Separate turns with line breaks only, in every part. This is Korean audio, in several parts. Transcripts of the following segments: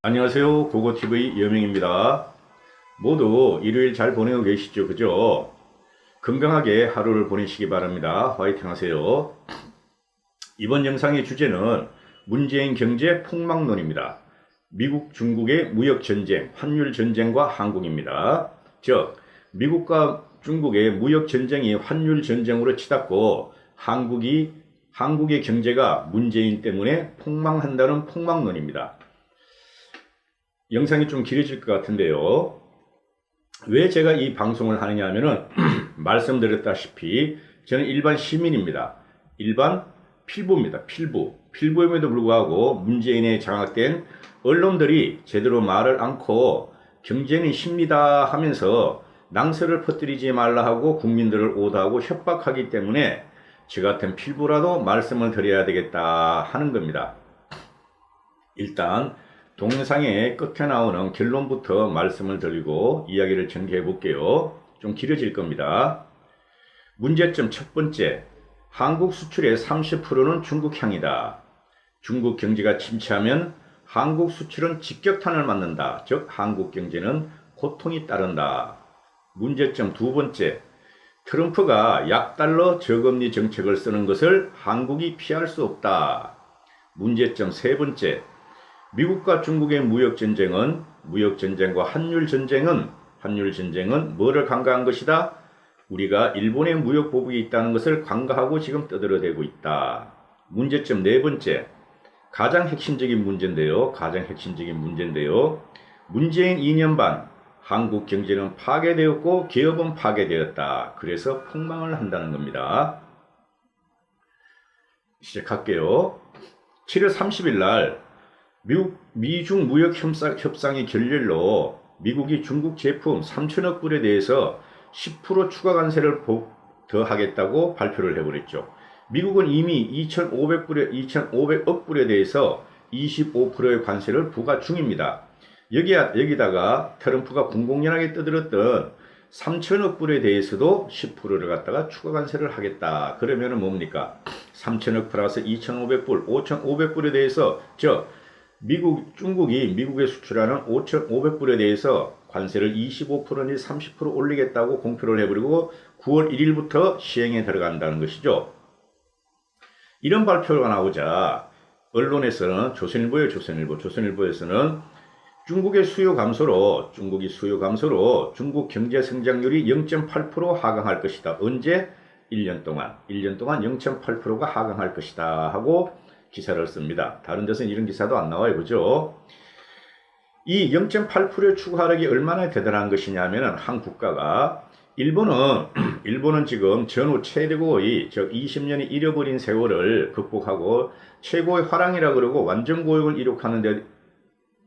안녕하세요. 고고TV 여명입니다. 모두 일요일 잘 보내고 계시죠? 그죠? 건강하게 하루를 보내시기 바랍니다. 화이팅 하세요. 이번 영상의 주제는 문재인 경제 폭망론입니다. 미국, 중국의 무역전쟁, 환율전쟁과 한국입니다. 즉, 미국과 중국의 무역전쟁이 환율전쟁으로 치닫고 한국의 경제가 문재인 때문에 폭망한다는 폭망론입니다. 영상이 좀 길어질 것 같은데요. 왜 제가 이 방송을 하느냐 하면은 말씀드렸다시피 저는 일반 시민입니다. 일반 필부입니다. 필부임에도 불구하고 문재인에 장악된 언론들이 제대로 말을 않고 경제는 쉽니다 하면서 낭설을 퍼뜨리지 말라 하고 국민들을 오도하고 협박하기 때문에 저 같은 필부라도 말씀을 드려야 되겠다 하는 겁니다. 일단 동영상의 끝에 나오는 결론부터 말씀을 드리고 이야기를 전개해 볼게요. 좀 길어질 겁니다. 문제점 첫 번째, 한국 수출의 30%는 중국향이다. 중국 경제가 침체하면 한국 수출은 직격탄을 맞는다. 즉 한국 경제는 고통이 따른다. 문제점 두 번째, 트럼프가 약달러 저금리 정책을 쓰는 것을 한국이 피할 수 없다. 문제점 세 번째, 미국과 중국의 무역전쟁과 환율전쟁은 뭐를 간과한 것이다? 우리가 일본의 무역 보복이 있다는 것을 간과하고 지금 떠들어대고 있다. 문제점 네 번째, 가장 핵심적인 문제인데요. 문재인 2년 반 한국 경제는 파괴되었고 기업은 파괴되었다. 그래서 폭망을 한다는 겁니다. 시작할게요. 7월 30일 날 미중 무역 협상의 결렬로 미국이 중국 제품 3천억 불에 대해서 10% 추가 관세를 더하겠다고 발표를 해버렸죠. 미국은 이미 2,500억 불에 대해서 25%의 관세를 부과 중입니다. 여기다가 트럼프가 공공연하게 떠들었던 3천억 불에 대해서도 10%를 갖다가 추가 관세를 하겠다. 그러면은 뭡니까? 3천억 플러스 2,500불, 5,500불에 대해서 중국이 미국에 수출하는 5,500불에 대해서 관세를 25% 내지 30% 올리겠다고 공표를 해버리고 9월 1일부터 시행에 들어간다는 것이죠. 이런 발표가 나오자 언론에서는 조선일보에서는 중국이 수요 감소로 중국 경제 성장률이 0.8% 하강할 것이다. 언제? 1년 동안 0.8%가 하강할 것이다 하고 기사를 씁니다. 다른 데서는 이런 기사도 안 나와요. 그죠? 이 0.8%의 추가 하락이 얼마나 대단한 것이냐면은 한 국가가 일본은 지금 전후 최대고의 즉 20년이 잃어버린 세월을 극복하고 최고의 화랑이라 그러고 완전 고용을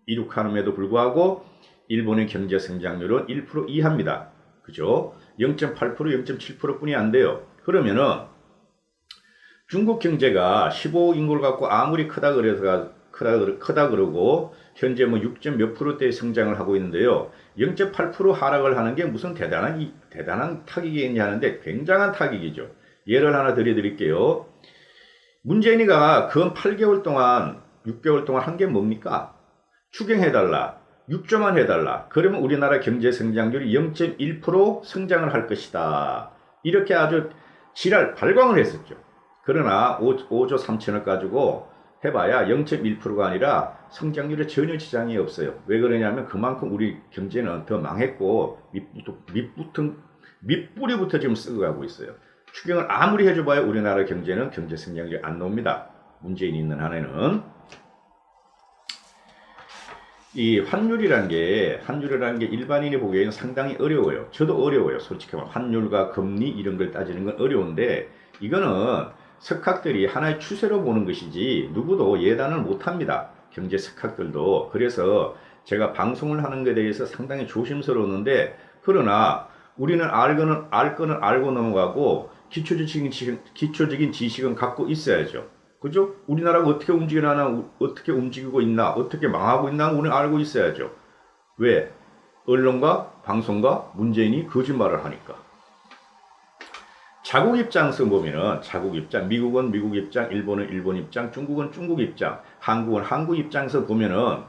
이룩함에도 불구하고 일본의 경제 성장률은 1% 이하입니다. 그죠? 0.8%, 0.7% 뿐이 안 돼요. 그러면은 중국 경제가 15억 인구를 갖고 아무리 크다 그러고 현재 6점 몇 %대의 성장을 하고 있는데요. 0.8% 하락을 하는 게 무슨 대단한 타격이겠냐 하는데 굉장한 타격이죠. 예를 하나 드릴게요. 문재인이가 근 6개월 동안 한 게 뭡니까? 추경해달라. 6조만 해달라. 그러면 우리나라 경제 성장률이 0.1% 성장을 할 것이다. 이렇게 아주 발광을 했었죠. 그러나 5조 3천억 가지고 해봐야 0.1%가 아니라 성장률에 전혀 지장이 없어요. 왜 그러냐면 그만큼 우리 경제는 더 망했고 밑뿌리부터 지금 썩어가고 있어요. 추경을 아무리 해줘봐야 우리나라 경제는 경제 성장률이 안 나옵니다. 문재인이 있는 한에는. 이 환율이라는 게 일반인이 보기에는 상당히 어려워요. 저도 어려워요. 솔직히 말하면 환율과 금리 이런 걸 따지는 건 어려운데 이거는 석학들이 하나의 추세로 보는 것이지 누구도 예단을 못합니다. 경제 석학들도. 그래서 제가 방송을 하는 것에 대해서 상당히 조심스러웠는데 그러나 우리는 알 거는 알고 넘어가고 기초적인 지식은 갖고 있어야죠. 그죠? 우리나라가 어떻게 어떻게 움직이고 있나, 어떻게 망하고 있나 우리는 알고 있어야죠. 왜? 언론과 방송과 문재인이 거짓말을 하니까. 자국 입장에서 보면은 미국은 미국 입장, 일본은 일본 입장, 중국은 중국 입장, 한국은 한국 입장에서 보면은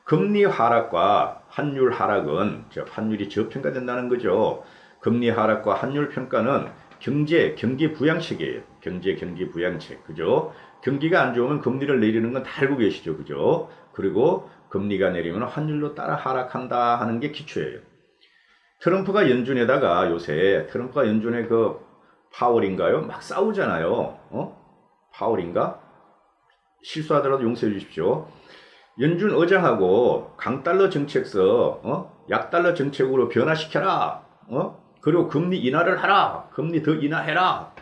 금리 하락과 환율 하락은 환율이 저평가된다는 거죠. 금리 하락과 환율 평가는 경기 부양책이에요. 경기 부양책. 그죠? 경기가 안 좋으면 금리를 내리는 건 다 알고 계시죠. 그죠? 그리고 금리가 내리면 환율로 따라 하락한다 하는 게 기초예요. 트럼프가 연준에다가 요새 트럼프가 연준에 그 파월인가요? 막 싸우잖아요. 파월인가? 실수하더라도 용서해 주십시오. 연준 의장하고 강달러 정책서 약달러 정책으로 변화시켜라. 그리고 금리 인하를 하라. 금리 더 인하해라.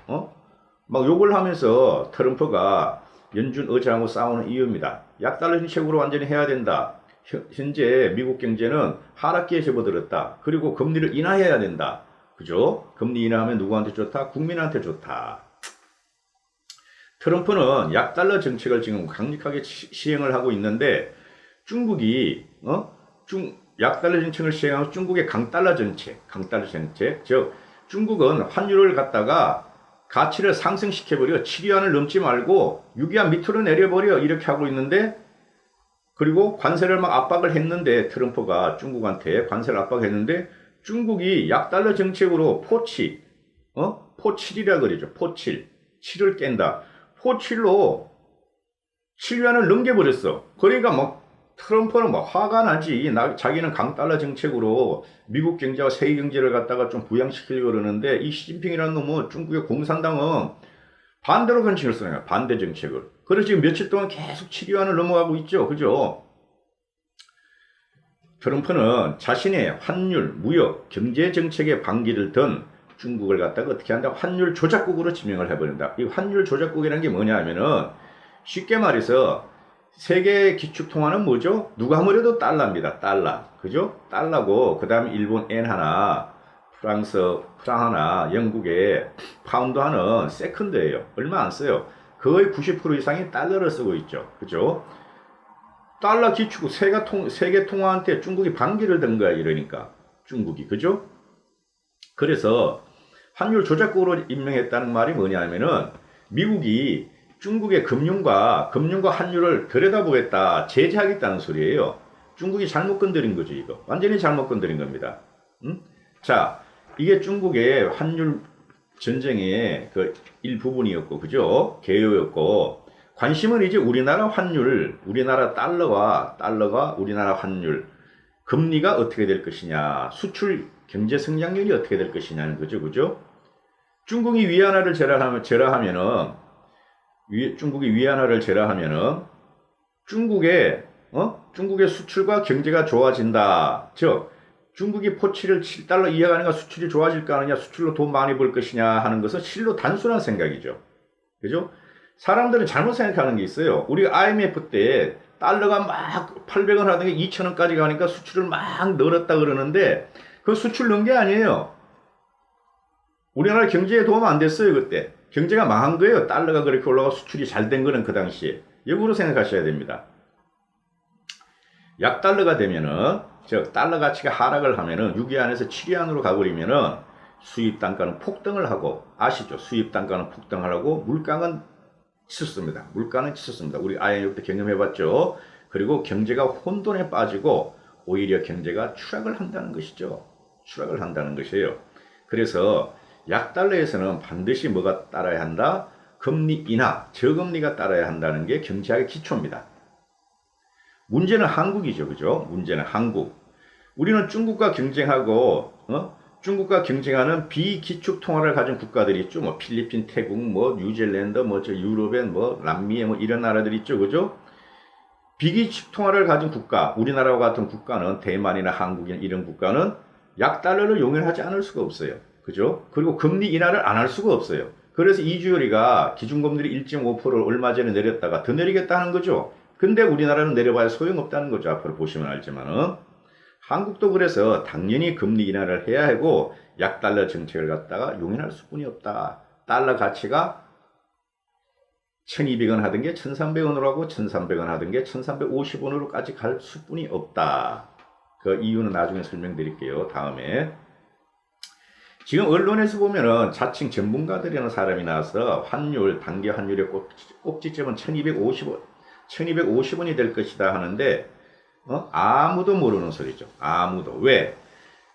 막 욕을 하면서 트럼프가 연준 의장하고 싸우는 이유입니다. 약달러 정책으로 완전히 해야 된다. 현재 미국 경제는 하락기에 접어들었다. 그리고 금리를 인하해야 된다. 그죠? 금리 인하하면 누구한테 좋다? 국민한테 좋다. 트럼프는 약달러 정책을 지금 강력하게 시행을 하고 있는데 중국이 약달러 정책을 시행하고 중국의 강달러 정책, 즉 중국은 환율을 갖다가 가치를 상승시켜버려 7위안을 넘지 말고 6위안 밑으로 내려버려 이렇게 하고 있는데 그리고 관세를 막 압박을 했는데 트럼프가 중국한테 관세를 압박했는데 중국이 약달러 정책으로 포7이라 그러죠. 포7. 7을 깬다. 포7로 7위안을 넘겨버렸어. 그러니까 막 트럼프는 막 화가 나지. 자기는 강달러 정책으로 미국 경제와 세계 경제를 갖다가 좀 부양시키려고 그러는데 이 시진핑이라는 놈은 중국의 공산당은 반대로 정책을 쓰는 거야. 반대 정책을. 그래서 지금 며칠 동안 계속 7위안을 넘어가고 있죠. 그죠? 트럼프는 자신의 환율, 무역, 경제 정책의 방귀를 든 중국을 갖다가 어떻게 한다? 환율 조작국으로 지명을 해버린다. 이 환율 조작국이라는 게 뭐냐 하면은 쉽게 말해서 세계 기축통화는 뭐죠? 누가 뭐래도 달러입니다. 달러. 그죠? 달러고 그 다음에 일본 엔 하나, 프랑스 프랑 하나, 영국의 파운드 하나는 세컨드예요. 얼마 안 써요. 거의 90% 이상이 달러를 쓰고 있죠. 그죠? 달러 기축국 세계 통화한테 중국이 반기를 든 거야. 이러니까 중국이. 그죠? 그래서 환율 조작국으로 임명했다는 말이 뭐냐면은 미국이 중국의 금융과 환율을 들여다보겠다, 제재하겠다는 소리예요. 중국이 잘못 건드린 거죠, 이거. 완전히 잘못 건드린 겁니다. 자, 이게 중국의 환율 전쟁의 그 일부분이었고, 그죠? 개요였고, 관심은 이제 우리나라 환율, 우리나라 달러가 우리나라 환율, 금리가 어떻게 될 것이냐, 수출 경제 성장률이 어떻게 될 것이냐는 거죠, 그죠? 중국이 위안화를 제라하면은 중국의 수출과 경제가 좋아진다. 즉 중국이 포치를 7달러 이하가니까 수출이 좋아질 거 아니냐, 수출로 돈 많이 벌 것이냐 하는 것은 실로 단순한 생각이죠. 그죠? 사람들은 잘못 생각하는 게 있어요. 우리 IMF 때 달러가 막 800원 하던 게 2000원까지 가니까 수출을 막 늘었다 그러는데 그 수출 넣은 게 아니에요. 우리나라 경제에 도움 안 됐어요, 그때. 경제가 망한 거예요. 달러가 그렇게 올라가 수출이 잘 된 거는 그 당시에. 역으로 생각하셔야 됩니다. 약달러가 되면은, 즉, 달러 가치가 하락을 하면은 6위안에서 7위안으로 가버리면은 수입 단가는 폭등을 하고, 아시죠? 수입 단가는 폭등을 하고, 물가는 치솟습니다. 우리 IMF 때 경험해봤죠? 그리고 경제가 혼돈에 빠지고, 오히려 경제가 추락을 한다는 것이죠. 추락을 한다는 것이에요. 그래서 약달러에서는 반드시 뭐가 따라야 한다? 금리 인하, 저금리가 따라야 한다는 게 경제학의 기초입니다. 문제는 한국이죠. 그죠? 문제는 한국. 우리는 중국과 경쟁하고, 중국과 경쟁하는 비기축 통화를 가진 국가들이 있죠. 뭐 필리핀, 태국, 뭐 뉴질랜드, 유럽엔 남미에 이런 나라들이 있죠. 그죠? 비기축 통화를 가진 국가, 우리나라와 같은 국가는 대만이나 한국이나 이런 국가는 약달러를 용인하지 않을 수가 없어요. 그죠? 그리고 금리 인하를 안 할 수가 없어요. 그래서 이주열이가 기준금리를 1.5%를 얼마 전에 내렸다가 더 내리겠다는 거죠. 근데 우리나라는 내려봐야 소용없다는 거죠. 앞으로 보시면 알지만은. 한국도 그래서 당연히 금리 인하를 해야 하고 약달러 정책을 갖다가 용인할 수뿐이 없다. 달러 가치가 1200원 하던 게 1300원으로 하고 1300원 하던 게 1350원으로까지 갈 수뿐이 없다. 그 이유는 나중에 설명드릴게요. 다음에. 지금 언론에서 보면은 자칭 전문가들이라는 사람이 나와서 단기 환율의 꼭지점은 1250원이 될 것이다 하는데 아무도 모르는 소리죠. 아무도. 왜?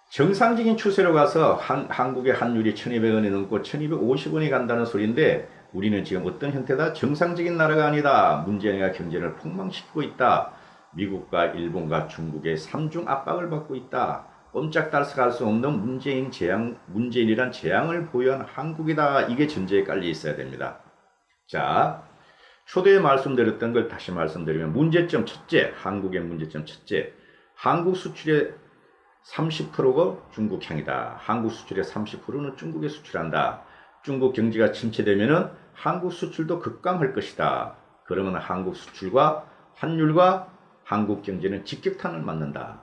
정상적인 추세로 가서 한국의 환율이 1200원이 넘고 1250원이 간다는 소리인데 우리는 지금 어떤 형태다? 정상적인 나라가 아니다. 문재인이 경제를 폭망시키고 있다. 미국과 일본과 중국의 삼중 압박을 받고 있다. 꼼짝달싹할 수 없는 문재인이란 재앙을 보유한 한국이다. 이게 전제에 깔려 있어야 됩니다. 자, 초대에 말씀드렸던 걸 다시 말씀드리면 문제점 첫째, 한국의 문제점 첫째, 한국 수출의 30%가 중국향이다. 한국 수출의 30%는 중국에 수출한다. 중국 경제가 침체되면은 한국 수출도 급감할 것이다. 그러면 한국 수출과 환율과 한국 경제는 직격탄을 맞는다.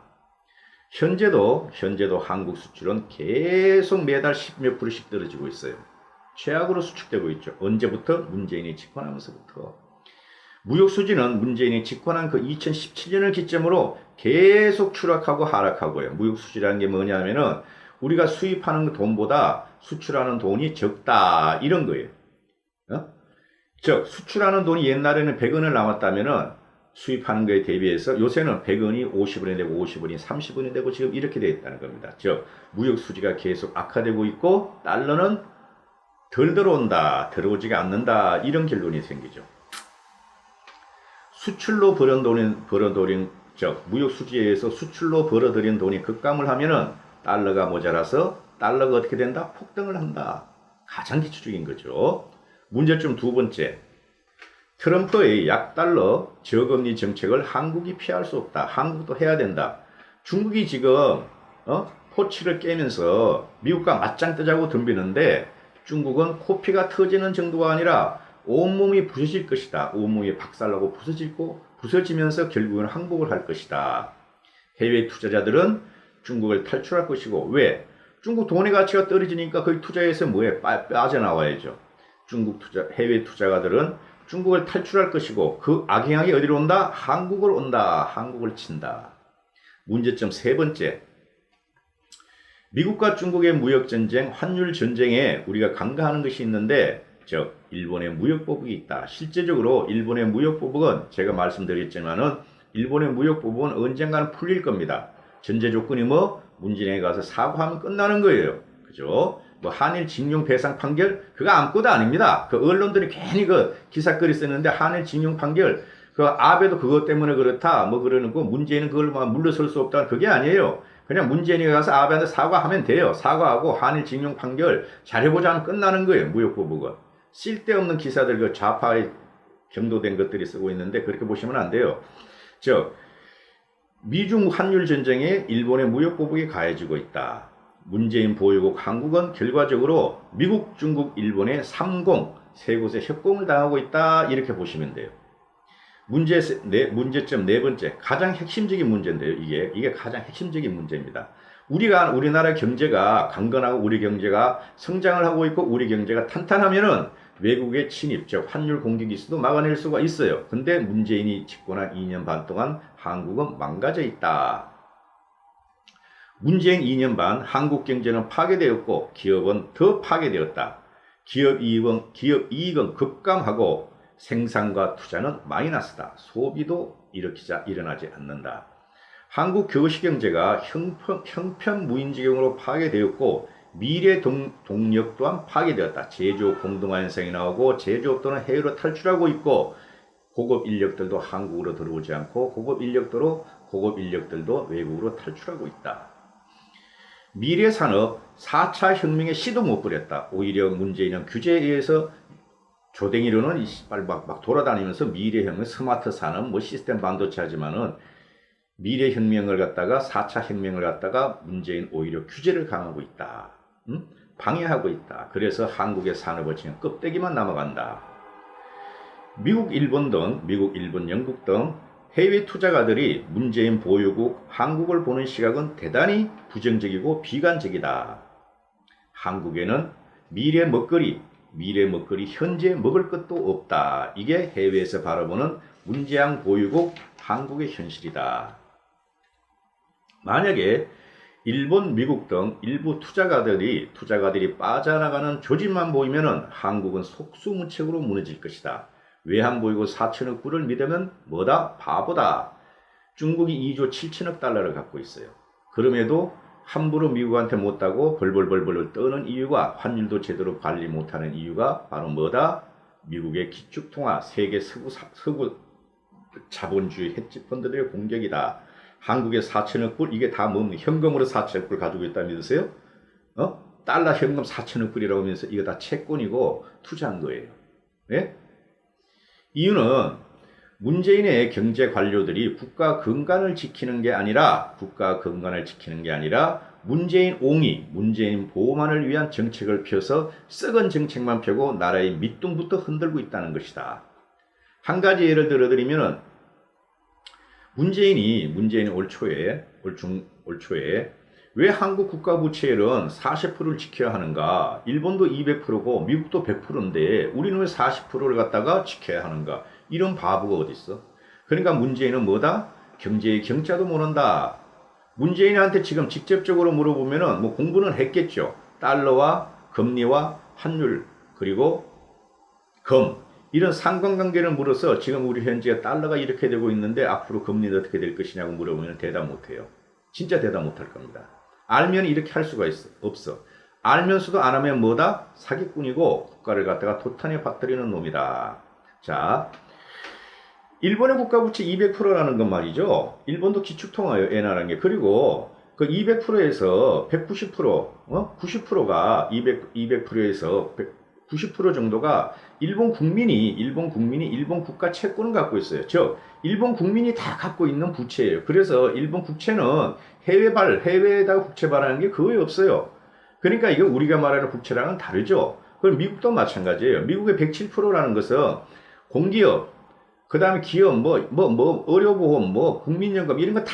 현재도 한국 수출은 계속 매달 10몇 %씩 떨어지고 있어요. 최악으로 수축되고 있죠. 언제부터? 문재인이 집권하면서부터. 무역 수지는 문재인이 집권한 그 2017년을 기점으로 계속 추락하고 하락하고요. 무역 수지라는 게 뭐냐면은 우리가 수입하는 돈보다 수출하는 돈이 적다 이런 거예요. 즉 수출하는 돈이 옛날에는 100원을 남았다면은 수입하는 거에 대비해서 요새는 100원이 50원이 되고 50원이 30원이 되고 지금 이렇게 되어 있다는 겁니다. 즉 무역 수지가 계속 악화되고 있고 달러는 덜 들어온다, 들어오지가 않는다 이런 결론이 생기죠. 수출로 벌어들인 돈이 즉 무역 수지에 의해서 수출로 벌어들인 돈이 급감을 하면은 달러가 모자라서 달러가 어떻게 된다? 폭등을 한다. 가장 기초적인 거죠. 문제점 두 번째, 트럼프의 약달러 저금리 정책을 한국이 피할 수 없다. 한국도 해야 된다. 중국이 지금 포치를 깨면서 미국과 맞짱 뜨자고 덤비는데 중국은 코피가 터지는 정도가 아니라 온몸이 부서질 것이다. 온몸이 박살나고 부서지면서 결국은 항복을 할 것이다. 해외 투자자들은 중국을 탈출할 것이고 왜? 중국 돈의 가치가 떨어지니까 거기 투자해서 뭐에 빠져나와야죠. 해외 투자가들은 중국을 탈출할 것이고 그 악영향이 어디로 온다? 한국을 온다. 한국을 친다. 문제점 세 번째. 미국과 중국의 무역전쟁, 환율전쟁에 우리가 간과하는 것이 있는데 즉 일본의 무역보복이 있다. 실제적으로 일본의 무역보복은 제가 말씀드렸지만은 일본의 무역보복은 언젠가는 풀릴 겁니다. 전제 조건이 뭐? 문재인에 가서 사과하면 끝나는 거예요. 그죠? 뭐 한일 징용 배상 판결 그거 아무것도 아닙니다. 그 언론들이 괜히 그 기사거리 쓰는데 한일 징용 판결 그 아베도 그것 때문에 그렇다 뭐 그러는 거 문재인은 그걸 막 물러설 수 없다 그게 아니에요. 그냥 문재인이 가서 아베한테 사과하면 돼요. 사과하고 한일 징용 판결 잘해보자 하면 끝나는 거예요. 무역보복은. 쓸데없는 기사들 그 좌파에 경도된 것들이 쓰고 있는데 그렇게 보시면 안 돼요. 즉 미중 환율 전쟁에 일본의 무역보복이 가해지고 있다. 문재인 보유국 한국은 결과적으로 미국, 중국, 일본의 3공, 세 곳에 협공을 당하고 있다. 이렇게 보시면 돼요. 문제점 네 번째, 가장 핵심적인 문제인데요. 이게 가장 핵심적인 문제입니다. 우리나라 경제가 강건하고 우리 경제가 성장을 하고 있고 우리 경제가 탄탄하면은 외국의 침입, 즉 환율 공격이 있어도 막아낼 수가 있어요. 근데 문재인이 집권한 2년 반 동안 한국은 망가져 있다. 문재인 2년 반 한국 경제는 파괴되었고 기업은 더 파괴되었다. 기업 이익은 급감하고 생산과 투자는 마이너스다. 소비도 일어나지 않는다. 한국 거시경제가 형편무인지경으로 파괴되었고 미래 동력 또한 파괴되었다. 제조업 공동화 현상이 나오고 제조업들은 해외로 탈출하고 있고 고급 인력들도 한국으로 들어오지 않고 고급 인력들도 외국으로 탈출하고 있다. 미래 산업 4차 혁명의 시도 못 부렸다. 오히려 문재인은 규제에 의해서 조댕이로는 막 돌아다니면서 미래혁명, 스마트 산업, 뭐 시스템 반도체 하지만은 미래혁명을 갖다가 4차 혁명을 갖다가 문재인 오히려 규제를 강하고 있다. 방해하고 있다. 그래서 한국의 산업을 지금 껍데기만 남아간다. 미국, 일본, 영국 등 해외 투자가들이 문재인 보유국 한국을 보는 시각은 대단히 부정적이고 비관적이다. 한국에는 미래 먹거리 현재 먹을 것도 없다. 이게 해외에서 바라보는 문재인 보유국 한국의 현실이다. 만약에 일본, 미국 등 일부 투자가들이 빠져나가는 조짐만 보이면은 한국은 속수무책으로 무너질 것이다. 외환 보유고 4천억 불을 믿으면 뭐다? 바보다. 중국이 2조 7천억 달러를 갖고 있어요. 그럼에도 함부로 미국한테 못다고 벌벌벌벌 떠는 이유가, 환율도 제대로 관리 못하는 이유가 바로 뭐다? 미국의 기축통화, 세계 서구 자본주의 헤지펀드들의 공격이다. 한국의 4천억 불, 이게 다 뭡니까? 현금으로 4천억 불 가지고 있다 믿으세요? 달러 현금 4천억 불이라고 하면서 이거 다 채권이고 투자한 거예요. 예? 이유는 문재인의 경제 관료들이 국가 건강을 지키는 게 아니라 문재인 옹이, 문재인 보호만을 위한 정책을 펴서 썩은 정책만 펴고 나라의 밑둥부터 흔들고 있다는 것이다. 한 가지 예를 들어드리면 문재인이 올 초에 왜 한국 국가 부채율은 40%를 지켜야 하는가? 일본도 200%고 미국도 100%인데 우리는 왜 40%를 갖다가 지켜야 하는가? 이런 바보가 어디 있어? 그러니까 문재인은 뭐다? 경제의 경자도 모른다. 문재인한테 지금 직접적으로 물어보면은 뭐 공부는 했겠죠. 달러와 금리와 환율 그리고 이런 상관관계를 물어서 지금 우리 현재 달러가 이렇게 되고 있는데 앞으로 금리는 어떻게 될 것이냐고 물어보면 대답 못해요. 진짜 대답 못할 겁니다. 알면 이렇게 할 수가 없어. 알면서도 안 하면 뭐다? 사기꾼이고 국가를 갖다가 도탄에 받들이는 놈이다. 자, 일본의 국가부채 200%라는 건 말이죠. 일본도 기축통화예요. 엔화라는 게. 그리고 그 200%에서 190%, 90%가 200%에서 90% 정도가 일본 국민이 일본 국가 채권을 갖고 있어요. 즉 일본 국민이 다 갖고 있는 부채예요. 그래서 일본 국채는 해외에다가 국채 발행하는 게 거의 없어요. 그러니까 이거 우리가 말하는 국채랑은 다르죠. 그럼 미국도 마찬가지예요. 미국의 107%라는 것은 공기업, 그 다음에 기업, 의료보험, 국민연금 이런 거 다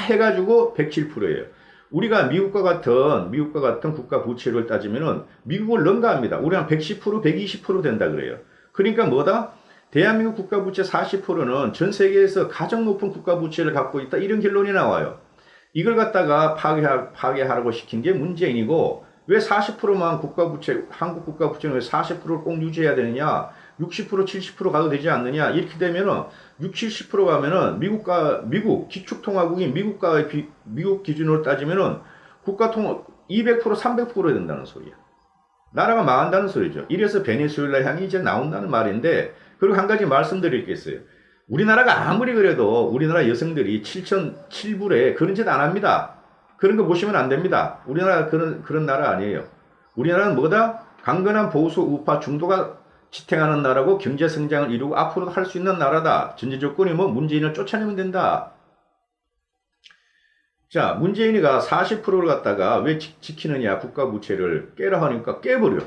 해가지고 107%예요. 우리가 미국과 같은 국가 부채를 따지면은 미국을 능가합니다. 우리 한 110%, 120% 된다 그래요. 그러니까 뭐다? 대한민국 국가 부채 40%는 전 세계에서 가장 높은 국가 부채를 갖고 있다. 이런 결론이 나와요. 이걸 갖다가 파괴하라고 시킨 게 문재인이고, 왜 40%만 한국 국가 부채는 왜 40%를 꼭 유지해야 되느냐? 60%, 70% 가도 되지 않느냐? 이렇게 되면은 60, 70% 가면은 미국 기축통화국인 미국 기준으로 따지면은 국가통화 200%, 300% 된다는 소리야. 나라가 망한다는 소리죠. 이래서 베네수엘라 향이 이제 나온다는 말인데, 그리고 한 가지 말씀드리겠어요. 우리나라가 아무리 그래도 우리나라 여성들이 7불에 그런 짓 안 합니다. 그런 거 보시면 안 됩니다. 우리나라 그런 나라 아니에요. 우리나라는 뭐다? 강건한 보수 우파 중도가 지탱하는 나라고 경제 성장을 이루고 앞으로도 할 수 있는 나라다. 전제 조건이 문재인을 쫓아내면 된다. 자, 문재인이가 40%를 갖다가 왜 지키느냐? 국가 부채를 깨라 하니까 깨버려.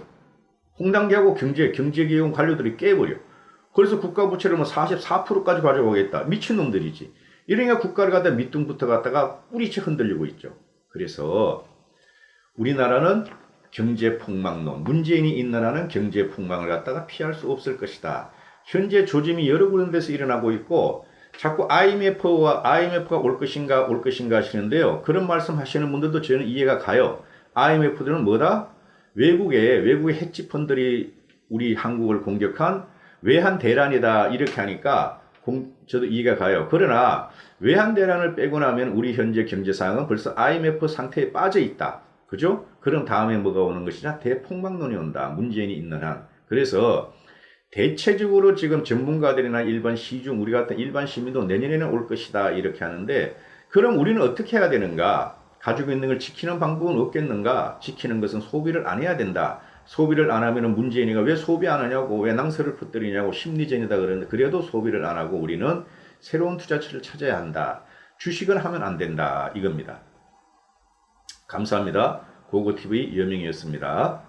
홍당기하고 경제기용 관료들이 깨버려. 그래서 국가 부채를 44%까지 가져오겠다. 미친놈들이지. 이러니까 국가를 갖다 밑둥부터 갖다가 뿌리채 흔들리고 있죠. 그래서 우리나라는 경제폭망론, 문재인이 있는 한은 경제폭망을 갖다가 피할 수 없을 것이다. 현재 조짐이 여러 군데서 일어나고 있고, 자꾸 IMF가 올 것인가 하시는데요. 그런 말씀 하시는 분들도 저는 이해가 가요. IMF들은 뭐다? 외국의 헤지펀들이 우리 한국을 공격한 외환 대란이다. 이렇게 하니까 저도 이해가 가요. 그러나 외환 대란을 빼고 나면 우리 현재 경제 상황은 벌써 IMF 상태에 빠져 있다. 그죠? 그럼 다음에 뭐가 오는 것이냐? 대폭망론이 온다. 문재인이 있는 한. 그래서 대체적으로 지금 전문가들이나 일반 시중, 우리 같은 일반 시민도 내년에는 올 것이다. 이렇게 하는데, 그럼 우리는 어떻게 해야 되는가? 가지고 있는 걸 지키는 방법은 없겠는가? 지키는 것은 소비를 안 해야 된다. 소비를 안 하면은 문재인이가 왜 소비 안 하냐고, 왜 낭설을 퍼뜨리냐고 심리전이다 그러는데, 그래도 소비를 안 하고 우리는 새로운 투자처를 찾아야 한다. 주식은 하면 안 된다. 이겁니다. 감사합니다. 고고TV 여명이었습니다.